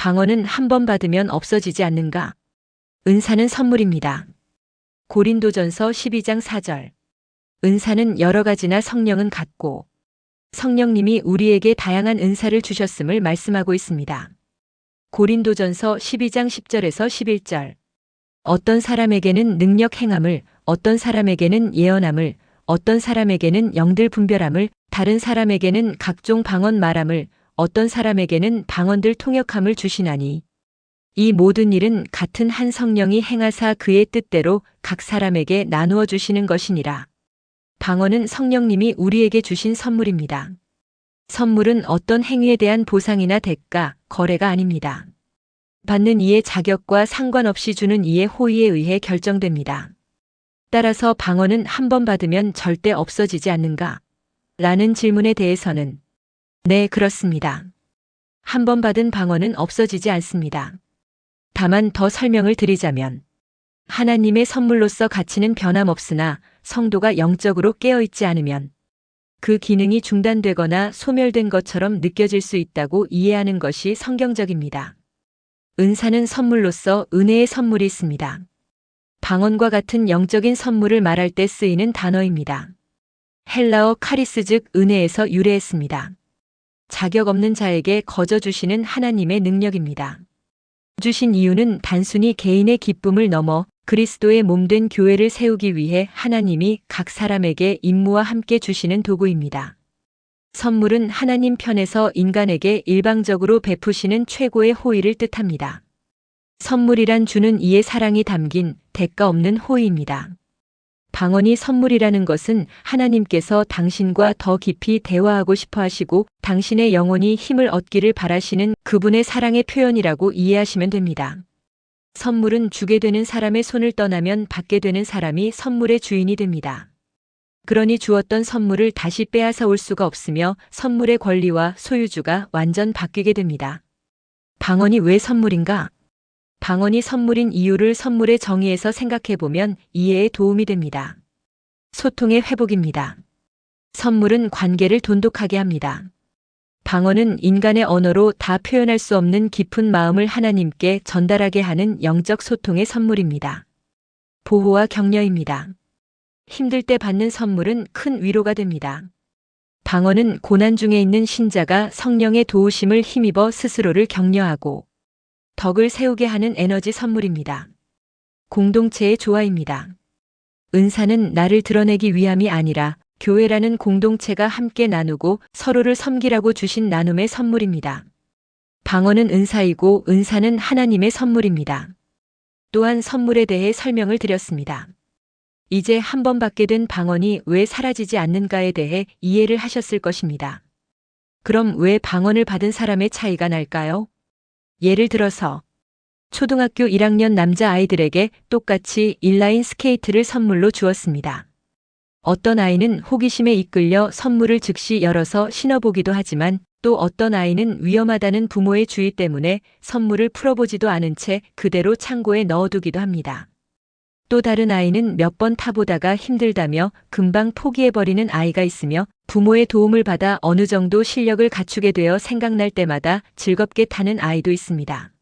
방언은 한 번 받으면 없어지지 않는가? 은사는 선물입니다. 고린도전서 12장 4절. 은사는 여러 가지나 성령은 같고 성령님이 우리에게 다양한 은사를 주셨음을 말씀하고 있습니다. 고린도전서 12장 10절에서 11절. 어떤 사람에게는 능력 행함을, 어떤 사람에게는 예언함을, 어떤 사람에게는 영들 분별함을, 다른 사람에게는 각종 방언 말함을, 어떤 사람에게는 방언들 통역함을 주시나니 이 모든 일은 같은 한 성령이 행하사 그의 뜻대로 각 사람에게 나누어 주시는 것이니라. 방언은 성령님이 우리에게 주신 선물입니다. 선물은 어떤 행위에 대한 보상이나 대가, 거래가 아닙니다. 받는 이의 자격과 상관없이 주는 이의 호의에 의해 결정됩니다. 따라서 방언은 한 번 받으면 절대 없어지지 않는가? 라는 질문에 대해서는 네, 그렇습니다. 한 번 받은 방언은 없어지지 않습니다. 다만 더 설명을 드리자면 하나님의 선물로서 가치는 변함없으나 성도가 영적으로 깨어있지 않으면 그 기능이 중단되거나 소멸된 것처럼 느껴질 수 있다고 이해하는 것이 성경적입니다. 은사는 선물로서 은혜의 선물이 있습니다. 방언과 같은 영적인 선물을 말할 때 쓰이는 단어입니다. 헬라어 카리스 즉 은혜에서 유래했습니다. 자격 없는 자에게 거저 주시는 하나님의 능력입니다. 주신 이유는 단순히 개인의 기쁨을 넘어 그리스도의 몸된 교회를 세우기 위해 하나님이 각 사람에게 임무와 함께 주시는 도구입니다. 선물은 하나님 편에서 인간에게 일방적으로 베푸시는 최고의 호의를 뜻합니다. 선물이란 주는 이의 사랑이 담긴 대가 없는 호의입니다. 방언이 선물이라는 것은 하나님께서 당신과 더 깊이 대화하고 싶어 하시고 당신의 영혼이 힘을 얻기를 바라시는 그분의 사랑의 표현이라고 이해하시면 됩니다. 선물은 주게 되는 사람의 손을 떠나면 받게 되는 사람이 선물의 주인이 됩니다. 그러니 주었던 선물을 다시 빼앗아 올 수가 없으며 선물의 권리와 소유주가 완전 바뀌게 됩니다. 방언이 왜 선물인가? 방언이 선물인 이유를 선물의 정의에서 생각해보면 이해에 도움이 됩니다. 소통의 회복입니다. 선물은 관계를 돈독하게 합니다. 방언은 인간의 언어로 다 표현할 수 없는 깊은 마음을 하나님께 전달하게 하는 영적 소통의 선물입니다. 보호와 격려입니다. 힘들 때 받는 선물은 큰 위로가 됩니다. 방언은 고난 중에 있는 신자가 성령의 도우심을 힘입어 스스로를 격려하고 덕을 세우게 하는 에너지 선물입니다. 공동체의 조화입니다. 은사는 나를 드러내기 위함이 아니라 교회라는 공동체가 함께 나누고 서로를 섬기라고 주신 나눔의 선물입니다. 방언은 은사이고 은사는 하나님의 선물입니다. 또한 선물에 대해 설명을 드렸습니다. 이제 한 번 받게 된 방언이 왜 사라지지 않는가에 대해 이해를 하셨을 것입니다. 그럼 왜 방언을 받은 사람의 차이가 날까요? 예를 들어서 초등학교 1학년 남자아이들에게 똑같이 인라인 스케이트를 선물로 주었습니다. 어떤 아이는 호기심에 이끌려 선물을 즉시 열어서 신어보기도 하지만 또 어떤 아이는 위험하다는 부모의 주의 때문에 선물을 풀어보지도 않은 채 그대로 창고에 넣어두기도 합니다. 또 다른 아이는 몇 번 타보다가 힘들다며 금방 포기해버리는 아이가 있으며 부모의 도움을 받아 어느 정도 실력을 갖추게 되어 생각날 때마다 즐겁게 타는 아이도 있습니다.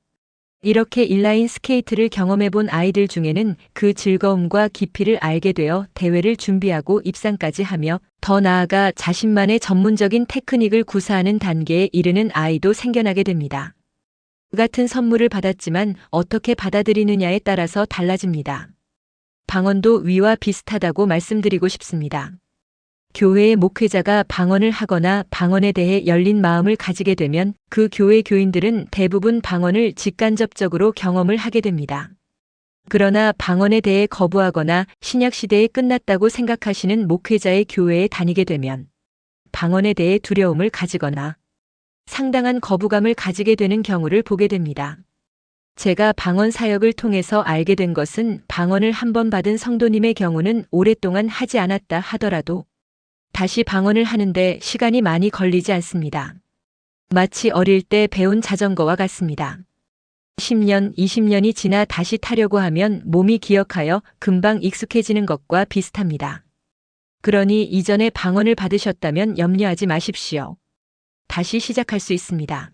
이렇게 인라인 스케이트를 경험해본 아이들 중에는 그 즐거움과 깊이를 알게 되어 대회를 준비하고 입상까지 하며 더 나아가 자신만의 전문적인 테크닉을 구사하는 단계에 이르는 아이도 생겨나게 됩니다. 같은 선물을 받았지만 어떻게 받아들이느냐에 따라서 달라집니다. 방언도 위와 비슷하다고 말씀드리고 싶습니다. 교회의 목회자가 방언을 하거나 방언에 대해 열린 마음을 가지게 되면 그 교회 교인들은 대부분 방언을 직간접적으로 경험을 하게 됩니다. 그러나 방언에 대해 거부하거나 신약시대에 끝났다고 생각하시는 목회자의 교회에 다니게 되면 방언에 대해 두려움을 가지거나 상당한 거부감을 가지게 되는 경우를 보게 됩니다. 제가 방언 사역을 통해서 알게 된 것은 방언을 한 번 받은 성도님의 경우는 오랫동안 하지 않았다 하더라도 다시 방언을 하는데 시간이 많이 걸리지 않습니다. 마치 어릴 때 배운 자전거와 같습니다. 10년, 20년이 지나 다시 타려고 하면 몸이 기억하여 금방 익숙해지는 것과 비슷합니다. 그러니 이전에 방언을 받으셨다면 염려하지 마십시오. 다시 시작할 수 있습니다.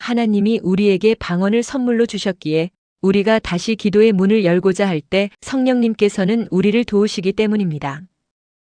하나님이 우리에게 방언을 선물로 주셨기에 우리가 다시 기도의 문을 열고자 할 때 성령님께서는 우리를 도우시기 때문입니다.